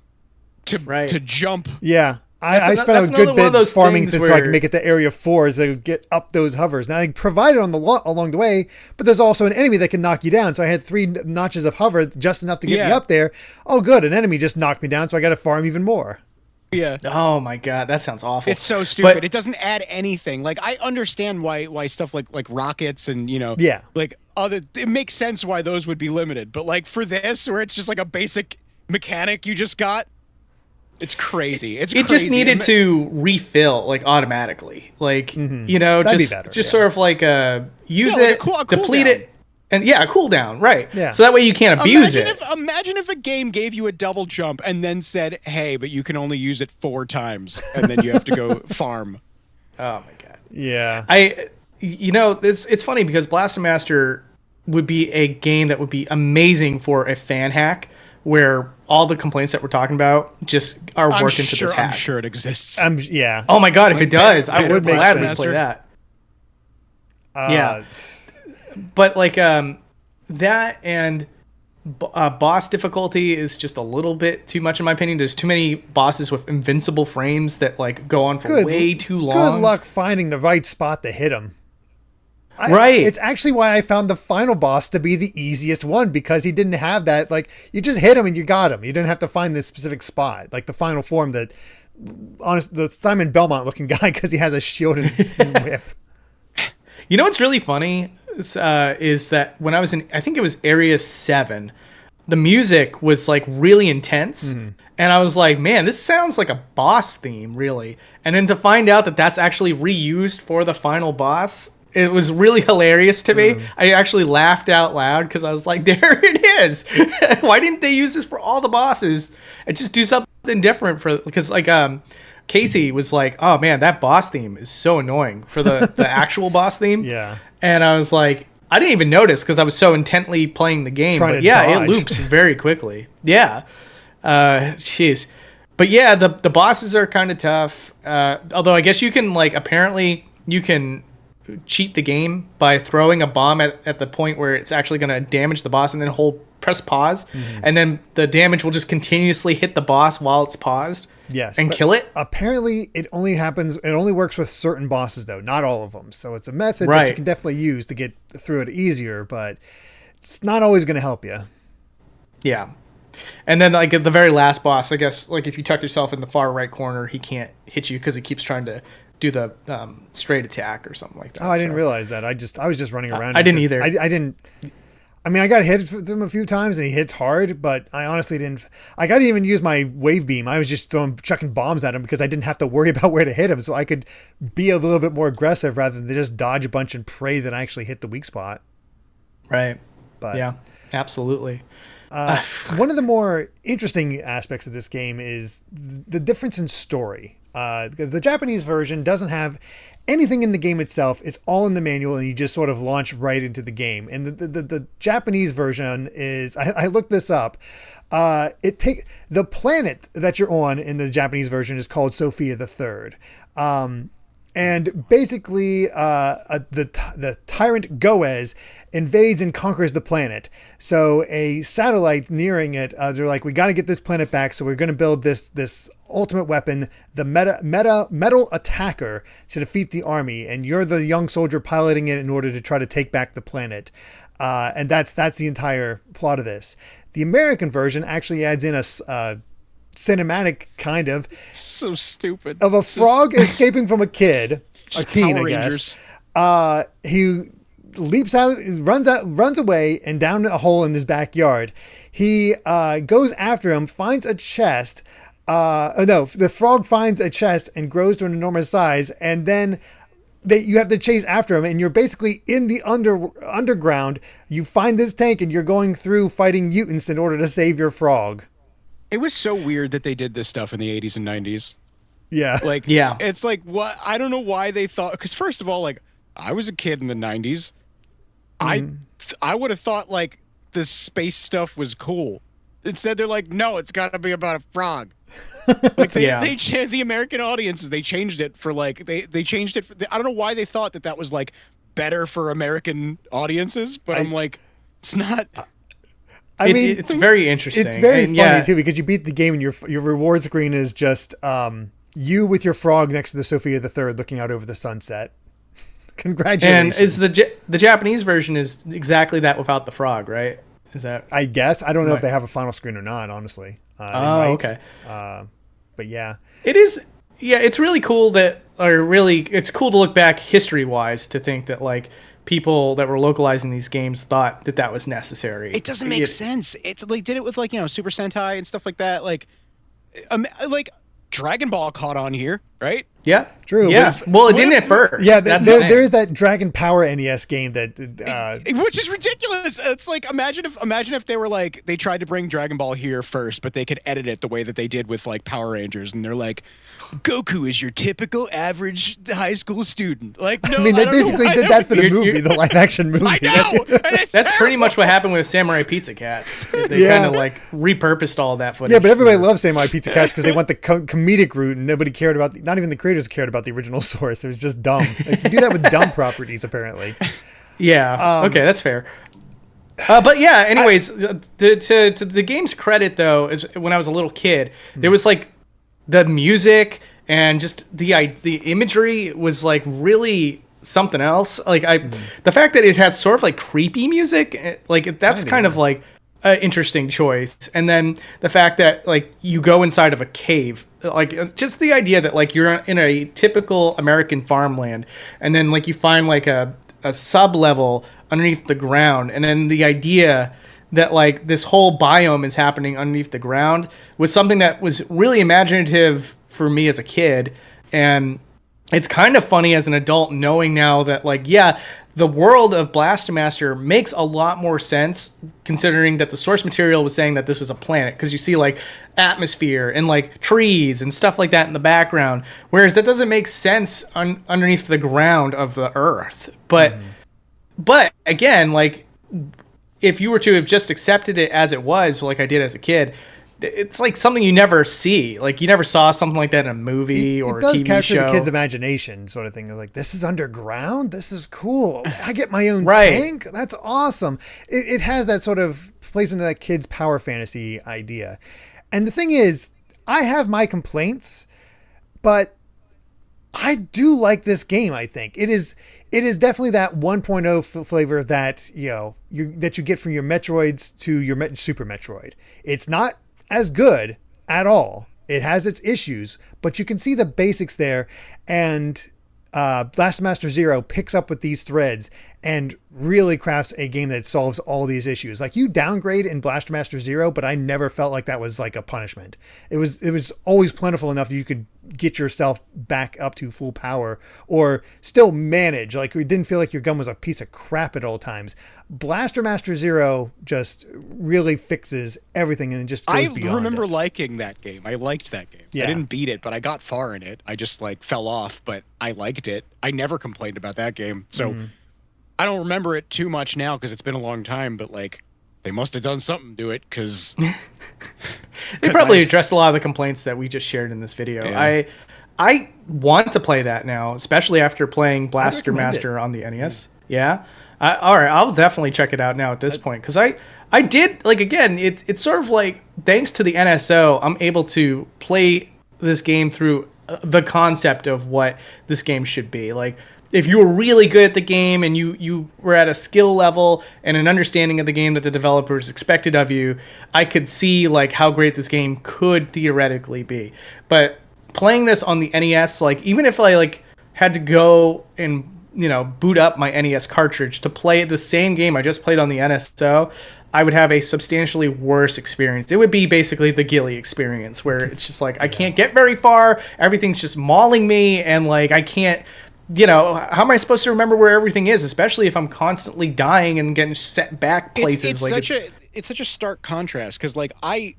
to jump. Yeah. I spent a good bit farming to like make it to area 4 to get up those hovers. Now, they provide it along the way, but there's also an enemy that can knock you down. So I had 3 notches of hover, just enough to get me up there. Oh, good. An enemy just knocked me down, so I got to farm even more. Yeah. Oh my god, that sounds awful. It's so stupid. But it doesn't add anything. Like, I understand why stuff like rockets and like it makes sense why those would be limited. But like for this, where it's just like a basic mechanic you just got. It's crazy. It just needed to refill like automatically, like just sort of like use it, deplete it, and a cooldown, right? Yeah. So that way you can't abuse it. Imagine if a game gave you a double jump and then said, "Hey, but you can only use it 4 times, and then you have to go farm." Oh my god. Yeah. It's funny because Blaster Master would be a game that would be amazing for a fan hack, where all the complaints that we're talking about just are worked into this hack. I'm sure it exists. Yeah. Oh my god, if it does, I would gladly play that. Yeah. But like that and boss difficulty is just a little bit too much in my opinion. There's too many bosses with invincible frames that like go on for way too long. Good luck finding the right spot to hit them. Right. It's actually why I found the final boss to be the easiest one, because he didn't have that. Like, you just hit him and you got him. You didn't have to find this specific spot. Like the final form, the Simon Belmont looking guy, because he has a shield and whip. You know what's really funny is that when I was in, I think it was Area 7, the music was like really intense. Mm-hmm. And I was like, man, this sounds like a boss theme, really. And then to find out that that's actually reused for the final boss, it was really hilarious to me. I actually laughed out loud because I was like, there it is. Why didn't they use this for all the bosses and just do something different because like Casey was like, oh man, that boss theme is so annoying for the actual boss theme. Yeah. And I was like, I didn't even notice because I was so intently playing the game. But it loops very quickly. Yeah. Jeez. But yeah, the bosses are kind of tough. Although I guess you can apparently you can cheat the game by throwing a bomb at the point where it's actually going to damage the boss, and then press pause, and then the damage will just continuously hit the boss while it's paused. Yes, and kill it. Apparently, it only works with certain bosses, though, not all of them. So it's a method that you can definitely use to get through it easier, but it's not always going to help you. Yeah. And then like at the very last boss, I guess like if you tuck yourself in the far right corner, he can't hit you because he keeps trying to do the straight attack or something like that. Oh, I didn't realize that. I was just running around. I didn't either. I didn't. I mean, I got hit with him a few times, and he hits hard, but I honestly didn't. I got to even use my wave beam. I was just chucking bombs at him because I didn't have to worry about where to hit him, so I could be a little bit more aggressive rather than just dodge a bunch and pray that I actually hit the weak spot. Right. But yeah, absolutely. One of the more interesting aspects of this game is the difference in story. Because the Japanese version doesn't have anything in the game itself. It's all in the manual, and you just sort of launch right into the game. And the Japanese version is, I looked this up. The planet that you're on in the Japanese version is called Sophia the Third. And basically, the tyrant Goez invades and conquers the planet. So a satellite nearing it, they're like, we got to get this planet back. So we're going to build this ultimate weapon, the metal attacker, to defeat the army. And you're the young soldier piloting it in order to try to take back the planet. And that's the entire plot of this. The American version actually adds in a cinematic kind of so stupid of a frog escaping from a kid, a teen, I guess. He leaps out, runs away and down a hole in his backyard. He goes after him, finds a chest. The frog finds a chest and grows to an enormous size, and then you have to chase after him, and you're basically in the underground. You find this tank, and you're going through fighting mutants in order to save your frog. It was so weird that they did this stuff in the 80s and 90s. Yeah. Like, yeah. It's like, what? I don't know why they thought, because first of all, like, I was a kid in the 90s. I would have thought, like, the space stuff was cool. Instead, they're like, no, it's got to be about a frog. Like, the American audiences, they changed it for, like, they changed it. I don't know why they thought that was, like, better for American audiences, but I'm like, it's not. I mean, it's very interesting. It's very funny too, because you beat the game and your reward screen is just you with your frog next to the Sophia the Third looking out over the sunset. Congratulations. And is the Japanese version is exactly that without the frog, right? Is that? I guess I don't know if they have a final screen or not. Honestly. Okay. But yeah, it is. Yeah, it's really cool it's cool to look back history wise to think that like people that were localizing these games thought that was necessary. It doesn't make sense. It's like did it with like, Super Sentai and stuff like that. Like Dragon Ball caught on here, right? Yeah, true. Yeah, well, it didn't at first. Yeah, there is that Dragon Power NES game that, which is ridiculous. It's like imagine if they were like they tried to bring Dragon Ball here first, but they could edit it the way that they did with like Power Rangers, and they're like, Goku is your typical average high school student. Like, no, I mean, they basically did that for the movie, the live action movie. I know. That's pretty much what happened with Samurai Pizza Cats. They kind of like repurposed all that footage. Yeah, but everybody loves Samurai Pizza Cats because they went the comedic route, and nobody cared about. Not even the creators cared about the original source. It was just dumb. Like, you do that with dumb properties, apparently. Yeah. Okay, that's fair. But yeah. Anyways, to the game's credit, though, is when I was a little kid, there was like the music and just the imagery was like really something else. Like the fact that it has sort of like creepy music, like that's kind of like an interesting choice. And then the fact that like you go inside of a cave, like just the idea that like you're in a typical American farmland, and then like you find like a sub level underneath the ground, and then the idea that like this whole biome is happening underneath the ground was something that was really imaginative for me as a kid. And it's kind of funny as an adult knowing now that like, yeah, the world of Blaster Master makes a lot more sense considering that the source material was saying that this was a planet, because you see like atmosphere and like trees and stuff like that in the background, whereas that doesn't make sense underneath the ground of the earth. But again, like if you were to have just accepted it as it was, like I did as a kid, it's like something you never see. Like you never saw something like that in a movie or a TV show. It does capture the kid's imagination, sort of thing. Like, this is underground. This is cool. I get my own tank. That's awesome. It has that sort of plays into that kid's power fantasy idea. And the thing is, I have my complaints, but I do like this game. I think it is definitely that 1.0 flavor that that you get from your Metroids to your Super Metroid. It's not as good at all. It has its issues, but you can see the basics there, and Blaster Master Zero picks up with these threads and really crafts a game that solves all these issues. Like, you downgrade in Blaster Master Zero, but I never felt like that was like a punishment. It was always plentiful enough that you could get yourself back up to full power or still manage. Like, it didn't feel like your gun was a piece of crap at all times. Blaster Master Zero just really fixes everything and just goes beyond. I remember liking that game. I liked that game. Yeah. I didn't beat it, but I got far in it. I just like fell off, but I liked it. I never complained about that game. So I don't remember it too much now because it's been a long time, but like, they must have done something to it because they probably addressed a lot of the complaints that we just shared in this video. Yeah. I want to play that now, especially after playing Blaster Master on the NES. Yeah. All right, I'll definitely check it out now at this point, because I did, like, again, it's sort of like, thanks to the NSO, I'm able to play this game through the concept of what this game should be. Like, if you were really good at the game and you were at a skill level and an understanding of the game that the developers expected of you, I could see like how great this game could theoretically be. But playing this on the NES, like, even if I like had to go and boot up my NES cartridge to play the same game I just played on the NSO, I would have a substantially worse experience. It would be basically the Gilly experience, where it's just like I can't get very far, everything's just mauling me, and like I can't, how am I supposed to remember where everything is, especially if I'm constantly dying and getting set back places? It's such a stark contrast, because like I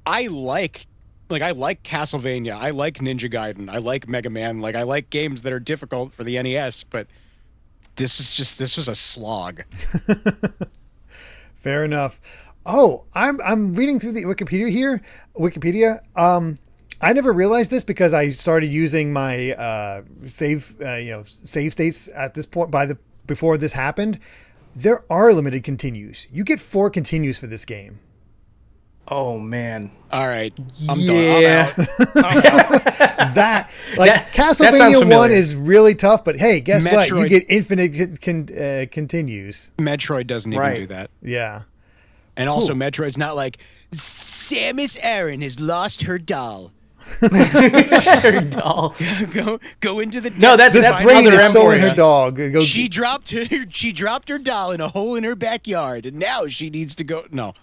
like Castlevania, I like Ninja Gaiden, I like Mega Man, like I like games that are difficult for the NES, but this was a slog. Fair enough. Oh, I'm reading through the Wikipedia here. I never realized this because I started using my save states at this point before this happened. There are limited continues. You get 4 continues for this game. Oh man! All right, I'm done. I'm out. Castlevania 1 is really tough, but hey, guess what? You get infinite continues. Metroid doesn't even do that. Yeah, and also Metroid's not like Samus Aran has lost her doll. Her doll. Go into the this brain is stolen her dog. She dropped her doll in a hole in her backyard, and now she needs to go. No.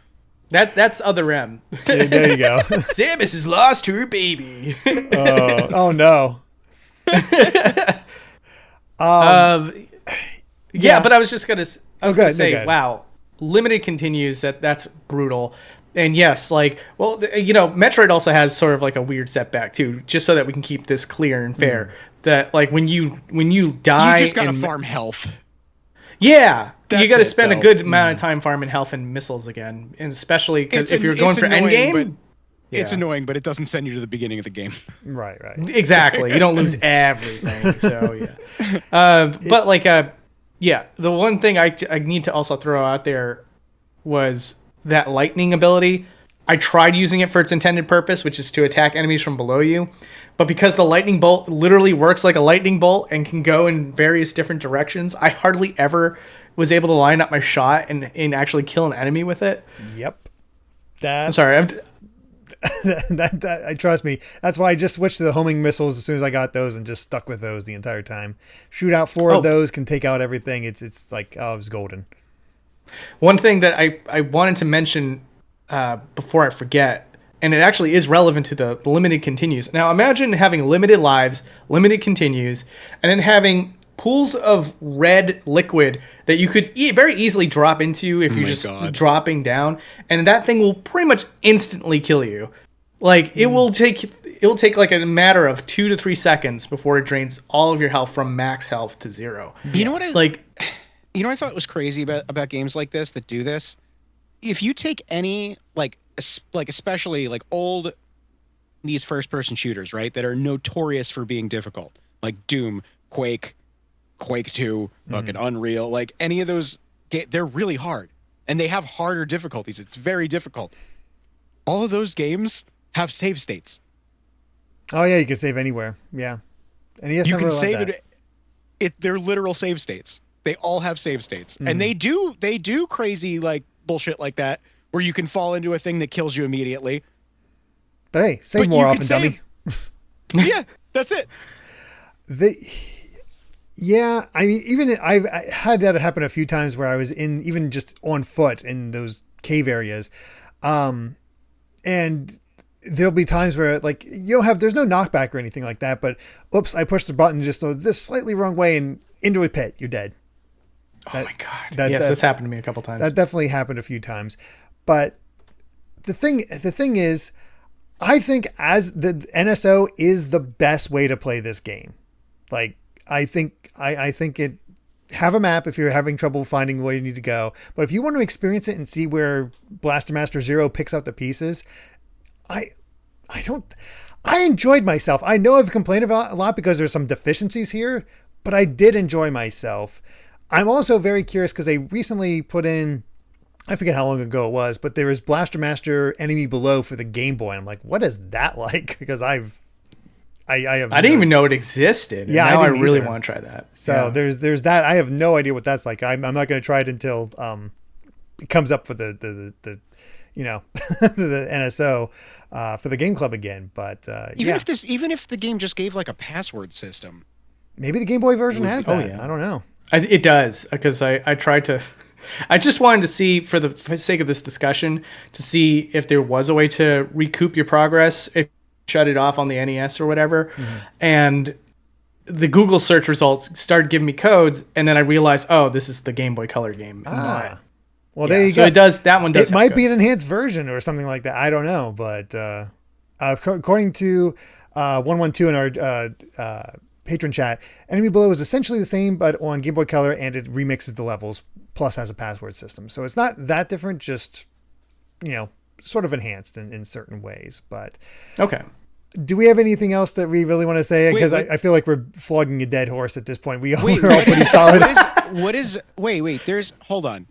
That's Other M. Yeah, there you go. Samus has lost her baby. Oh no. Yeah, but I was just gonna say, wow, limited continues. That's brutal. And yes, like, well, Metroid also has sort of like a weird setback too, just so that we can keep this clear and fair. That like when you die, you just gotta farm health. Yeah, you got to spend a good amount of time farming health and missiles again, and especially because if you're going for endgame, it's annoying, but it doesn't send you to the beginning of the game. Right. Exactly. You don't lose everything. So yeah, but like, the one thing I need to also throw out there was that lightning ability. I tried using it for its intended purpose, which is to attack enemies from below you. But because the lightning bolt literally works like a lightning bolt and can go in various different directions, I hardly ever was able to line up my shot and actually kill an enemy with it. Yep. I'm sorry. I trust me. That's why I just switched to the homing missiles as soon as I got those and just stuck with those the entire time. Shoot out 4 of those, can take out everything. It's like, it was golden. One thing that I wanted to mention before I forget, and it actually is relevant to the limited continues. Now imagine having limited lives, limited continues, and then having pools of red liquid that you could very easily drop into if you're just dropping down, and that thing will pretty much instantly kill you. Like it will take like a matter of 2 to 3 seconds before it drains all of your health from max health to 0. You know what I thought was crazy about games like this that do this? If you take any like especially like old these first person shooters, right, that are notorious for being difficult, like Doom, Quake 2, fucking Unreal, like any of those, they're really hard and they have harder difficulties. It's very difficult. All of those games have save states. Oh yeah, you can save anywhere. Yeah. NES You never can allowed save that. they're literal save states. They all have save states. And they do crazy like bullshit like that where you can fall into a thing that kills you immediately. But hey, save But more you often, can dummy. Yeah, that's it. Yeah, I mean, even I had that happen a few times where I was even just on foot in those cave areas, and there'll be times where like there's no knockback or anything like that, but oops, I pushed the button just this slightly wrong way and into a pit, you're dead. Oh my god! Yes, that's happened to me a couple times. That definitely happened a few times, but the thing is, I think as the NSO is the best way to play this game. Like I think it have a map if you're having trouble finding where you need to go. But if you want to experience it and see where Blaster Master Zero picks up the pieces, I enjoyed myself. I know I've complained about a lot because there's some deficiencies here, but I did enjoy myself. I'm also very curious because they recently put in, I forget how long ago it was, but there was Blaster Master Enemy Below for the Game Boy. And I'm like, what is that like? Because I didn't even know it existed. Yeah, now I didn't really either. want to try that. So there's that. I have no idea what that's like. I'm not going to try it until it comes up for the the NSO for the Game Club again. But even if the game just gave like a password system, maybe the Game Boy version has that. Oh, yeah. I don't know. It does, because I tried to. I just wanted to see, for the sake of this discussion, to see if there was a way to recoup your progress if you shut it off on the NES or whatever. Mm-hmm. And the Google search results started giving me codes, and then I realized, oh, this is the Game Boy Color game. Well, there you so go. It does. That one does. It might be an enhanced version or something like that. I don't know, but according to 112 in our patron chat, Enemy Below is essentially the same, but on Game Boy Color, and it remixes the levels, plus has a password system. So it's not that different, just sort of enhanced in certain ways. But okay. Do we have anything else that we really want to say? Because I feel like we're flogging a dead horse at this point. We're all pretty solid. Hold on.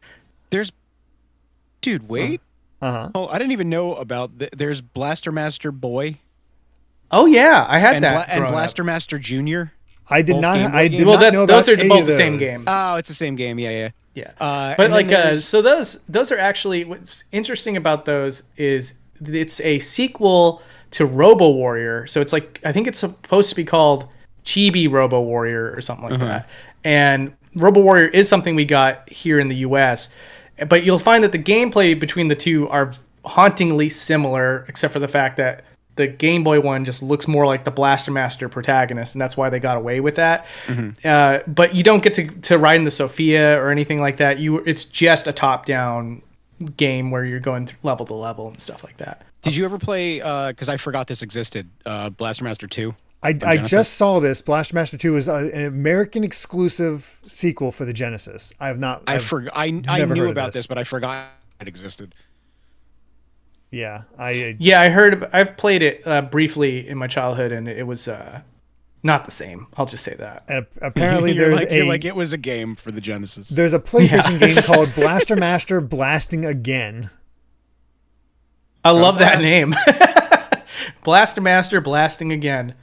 Wait. Oh, I didn't even know about there's Blaster Master Boy. Oh yeah, I had that. And Blaster Master Junior. I did not know about those are any both of the those. same game. Oh, it's the same game. Yeah. But like, so those are actually, what's interesting about those is it's a sequel to Robo Warrior. So it's like, I think it's supposed to be called Chibi Robo Warrior or something like that. And Robo Warrior is something we got here in the US, but you'll find that the gameplay between the two are hauntingly similar, except for the fact that the Game Boy one just looks more like the Blaster Master protagonist, and that's why they got away with that. Mm-hmm. But you don't get to ride in the Sophia or anything like that. It's just a top-down game where you're going level to level and stuff like that. Did you ever play, because I forgot this existed, Blaster Master 2? I just saw this. Blaster Master 2 is an American exclusive sequel for the Genesis. I have not. I knew about this, but I forgot it existed. Yeah, I've played it briefly in my childhood, and it was not the same. I'll just say that. And apparently, it was a game for the Genesis. There's a PlayStation game called Blaster Master Blasting Again. I love that name, Blaster Master Blasting Again.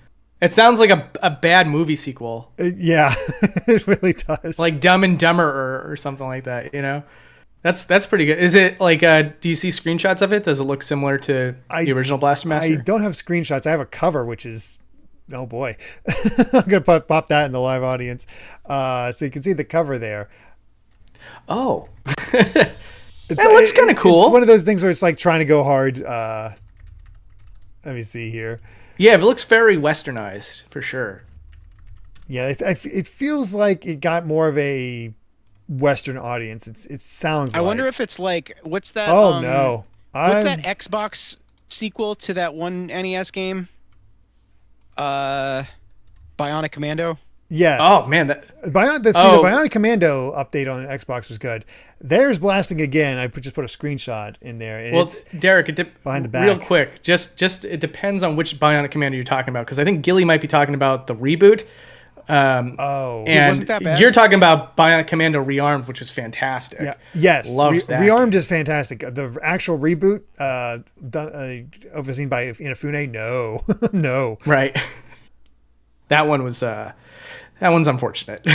It sounds like a bad movie sequel. Yeah, it really does. Like Dumb and Dumber or something like that. That's pretty good. Is it like, do you see screenshots of it? Does it look similar to the original Blaster Master? I don't have screenshots. I have a cover, which is, oh boy. I'm going to pop that in the live audience. So you can see the cover there. Oh. That looks kind of cool. It's one of those things where it's like trying to go hard. Let me see here. Yeah, it looks very westernized, for sure. Yeah, it feels like it got more of a Western audience. It sounds like. I wonder if it's like, what's that? Oh no! What's that Xbox sequel to that one NES game? Bionic Commando. Yes. Oh man, the Bionic Commando update on Xbox was good. There's Blasting Again. I just put a screenshot in there. And well, Derrick, behind the back. Real quick, just it depends on which Bionic Commando you're talking about, because I think Gilly might be talking about the reboot. And wasn't that bad? You're talking about Bionic Commando Rearmed, which was fantastic. Yeah. Yes. Loved that. Rearmed is fantastic. The actual reboot, overseen by Inafune, no. Right. that one's unfortunate.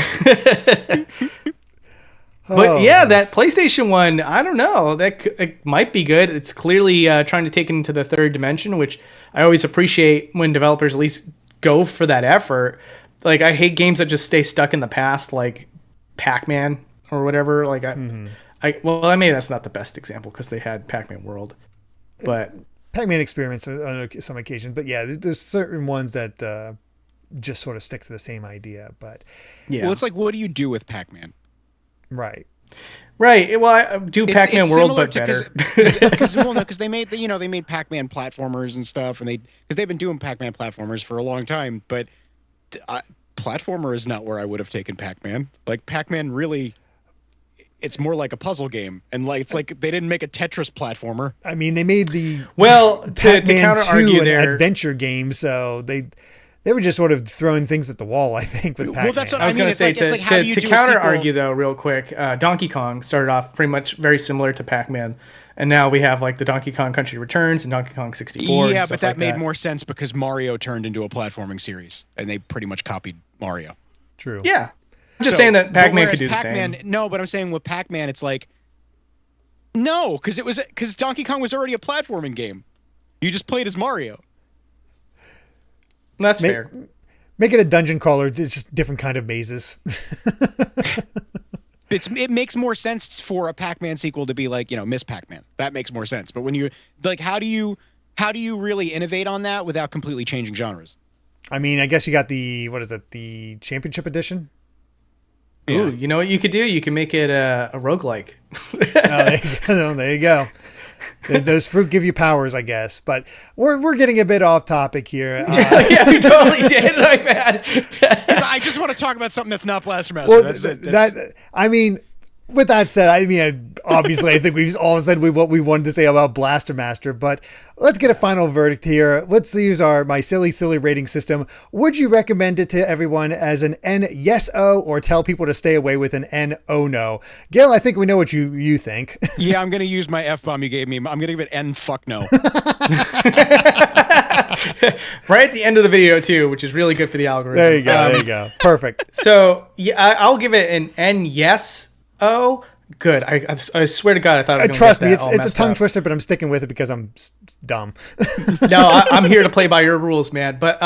But yeah, that PlayStation one, I don't know. It might be good. It's clearly trying to take it into the third dimension, which I always appreciate when developers at least go for that effort. Like, I hate games that just stay stuck in the past, like Pac-Man or whatever. Like, I mean, that's not the best example because they had Pac-Man World, but Pac-Man experiments on some occasions. But yeah, there's certain ones that just sort of stick to the same idea. But yeah, well, it's like, what do you do with Pac-Man? Right. Well, I do Pac-Man World, but better. Because they made they made Pac-Man platformers and stuff, and because they've been doing Pac-Man platformers for a long time. But platformer is not where I would have taken Pac-Man. Like, Pac-Man really, it's more like a puzzle game, and like it's like they didn't make a Tetris platformer. I mean, they made the to counter argue an there, adventure game, so they were just sort of throwing things at the wall, I think, with Pac-Man. Well, that's what I was going to say. To counter argue, though, real quick, Donkey Kong started off pretty much very similar to Pac-Man, and now we have like the Donkey Kong Country Returns and Donkey Kong 64. Yeah, but that made more sense because Mario turned into a platforming series, and they pretty much copied Mario. True. Yeah, I'm just saying that Pac-Man could do the same. No, but I'm saying with Pac-Man, it's like no, because Donkey Kong was already a platforming game. You just played as Mario. That's fair. Make it a dungeon crawler. It's just different kind of mazes. It makes more sense for a Pac-Man sequel to be like, Miss Pac-Man. That makes more sense. But when you like, how do you really innovate on that without completely changing genres? I mean, I guess you got the Championship Edition? Yeah. Ooh, you know what you could do? You can make it a roguelike. There you go. Those fruit give you powers, I guess. But we're getting a bit off topic here. Yeah, we totally did. My bad. I just want to talk about something that's not Blaster Master. Well, I mean, with that said, I mean, obviously, I think we've all said what we wanted to say about Blaster Master, but let's get a final verdict here. Let's use my silly rating system. Would you recommend it to everyone as an NSO or tell people to stay away with an NO? Gail, I think we know what you think. Yeah, I'm going to use my F-bomb you gave me. I'm going to give it N fuck no. Right at the end of the video, too, which is really good for the algorithm. There you go. Perfect. So, yeah, I'll give it an N yes. Oh, good. I swear to God, I thought I was trust me, it's a tongue twister, but I'm sticking with it because I'm dumb. No, I'm here to play by your rules, man. But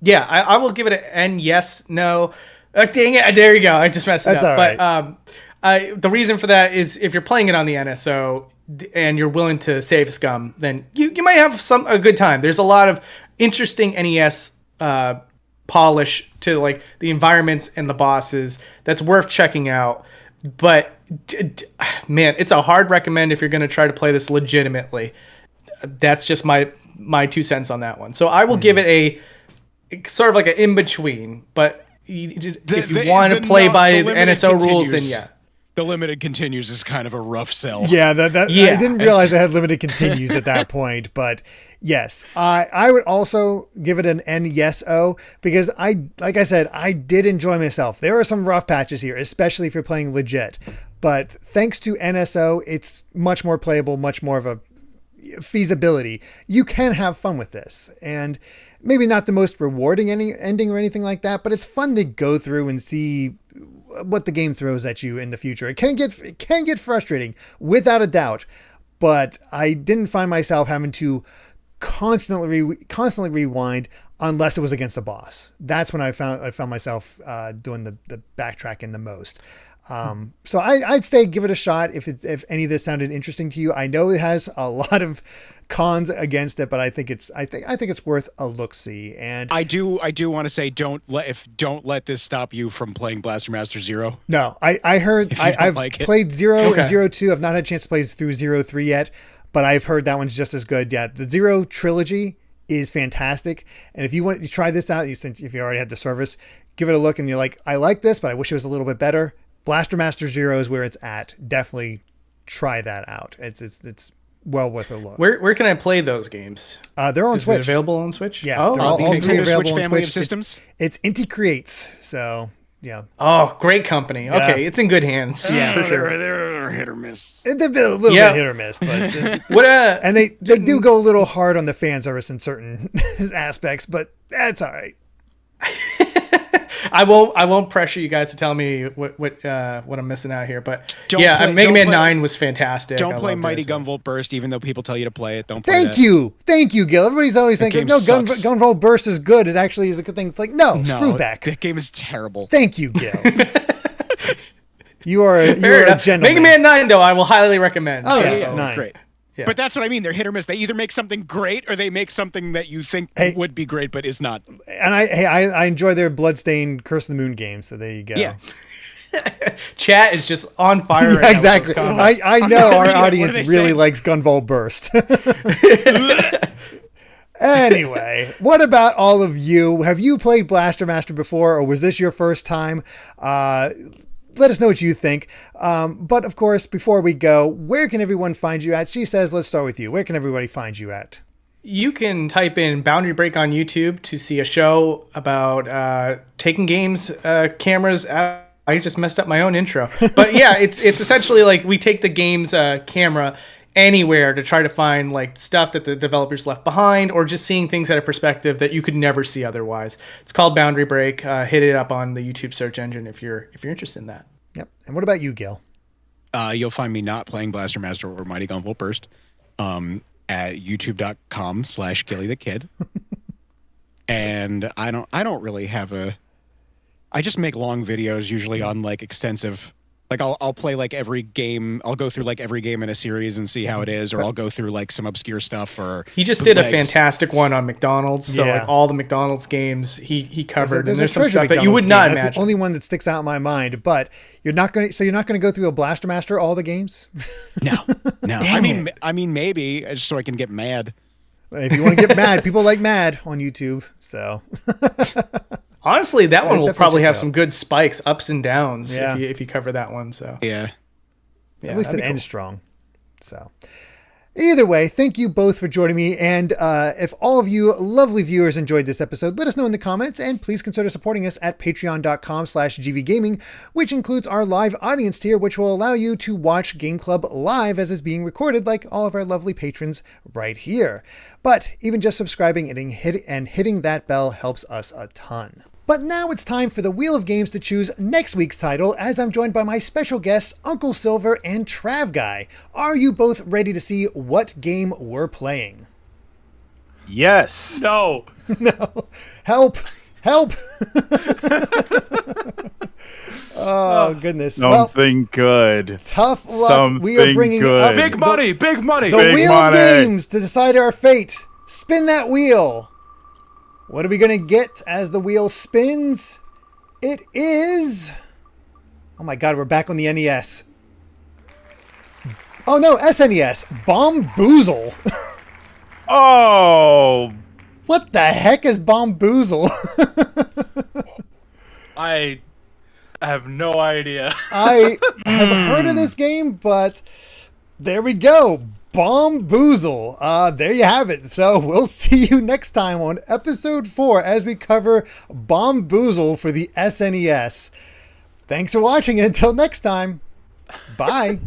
yeah, I will give it an N yes no. Dang it! There you go. I just messed it That's up. All right. But the reason for that is if you're playing it on the NSO and you're willing to save scum, then you might have a good time. There's a lot of interesting NES polish to like the environments and the bosses that's worth checking out. But man, it's a hard recommend if you're going to try to play this legitimately. That's just my 2 cents on that one. So I will give it a sort of like an in between. But if you want to play by the NSO rules, then yeah. The limited continues is kind of a rough sell. Yeah, I didn't realize I had limited continues at that point, but yes, I would also give it an NSO because like I said, I did enjoy myself. There are some rough patches here, especially if you're playing legit, but thanks to NSO, it's much more playable, much more of a feasibility. You can have fun with this, and maybe not the most rewarding ending or anything like that, but it's fun to go through and see what the game throws at you in the future. It can get frustrating without a doubt, but I didn't find myself having to constantly rewind unless it was against a boss. That's when I found myself doing the backtracking the most. So I'd say give it a shot if any of this sounded interesting to you. I know it has a lot of cons against it, but I think it's worth a look-see. And I do want to say don't let this stop you from playing Blaster Master Zero. No, I heard I've played Zero and Zero 2. I've not had a chance to play through Zero 3 yet, but I've heard that one's just as good. Yeah, the Zero trilogy is fantastic, and if you want to try this out, if you already have the service, give it a look, and you're like, I like this, but I wish it was a little bit better. Blaster Master Zero is where it's at. Definitely try that out. It's well worth a look. Where can I play those games? They're on Switch. Is it available on Switch? Yeah, oh, they're all the three Nintendo available Switch on family Switch. of systems. It's Inti Creates, so yeah. Oh, great company. Okay, it's in good hands. Yeah, for sure. They're hit or miss. They've been a little bit hit or miss, but what? And they do go a little hard on the fan service in certain aspects, but that's all right. I won't pressure you guys to tell me what I'm missing out here, but Mega Man 9 was fantastic. Don't play Mighty Gunvolt Burst, even though people tell you to play it. Don't play Thank you, Gil. Everybody's always thinking, no, Gunvolt Burst is good. It actually is a good thing. It's like, no, screw back. That game is terrible. Thank you, Gil. You are a gentleman. Mega Man 9, though, I will highly recommend. Oh, yeah. 9. Great. Yeah. But that's what I mean. They're hit or miss. They either make something great or they make something that you think would be great but is not. And I enjoy their Bloodstained Curse of the Moon games, so there you go. Yeah. Chat is just on fire right now. Exactly. I know our audience really likes Gunvolt Burst. Anyway, what about all of you? Have you played Blaster Master before, or was this your first time? Let us know what you think. But of course, before we go, where can everyone find you at? She says, let's start with you. Where can everybody find you at? You can type in Boundary Break on YouTube to see a show about taking games, cameras out. I just messed up my own intro. But yeah, it's essentially like we take the game's camera anywhere to try to find like stuff that the developers left behind, or just seeing things at a perspective that you could never see otherwise. It's called Boundary Break. Hit it up on the YouTube search engine if you're interested in that. Yep. And what about you, Gil? You'll find me not playing Blaster Master or Mighty Gunvolt Burst at youtube.com/GillyTheKid. And I don't really have I just make long videos usually on like extensive. Like I'll play like every game. I'll go through like every game in a series and see how it is, or I'll go through like some obscure stuff. Or he just did a fantastic one on McDonald's. So like all the McDonald's games he covered, and there's some stuff that you would not imagine. That's the only one that sticks out in my mind. But you're not going to go through a Blaster Master all the games. No. I mean maybe just so I can get mad. If you want to get mad, people like mad on YouTube. So. Honestly, that one will probably have some good spikes, ups and downs, if you cover that one. So yeah, at least it ends strong. So either way, thank you both for joining me. And if all of you lovely viewers enjoyed this episode, let us know in the comments, and please consider supporting us at patreon.com/gvgaming, which includes our live audience tier, which will allow you to watch Game Club live as it's being recorded, like all of our lovely patrons right here. But even just subscribing and hitting that bell helps us a ton. But now it's time for the Wheel of Games to choose next week's title, as I'm joined by my special guests, Uncle Silver and Trav Guy. Are you both ready to see what game we're playing? Yes. No. No. Help. Oh, goodness. Something good. Tough luck. We are bringing up big money. The Wheel of Games to decide our fate. Spin that wheel. What are we going to get as the wheel spins? It is... Oh my god, we're back on the NES. Oh no, SNES. Bomboozle. Oh. What the heck is Bomboozle? I have no idea. I have heard of this game, but there we go. Bomboozle. There you have it. So we'll see you next time on episode 4 as we cover Bomboozle for the SNES. Thanks for watching, and until next time, bye.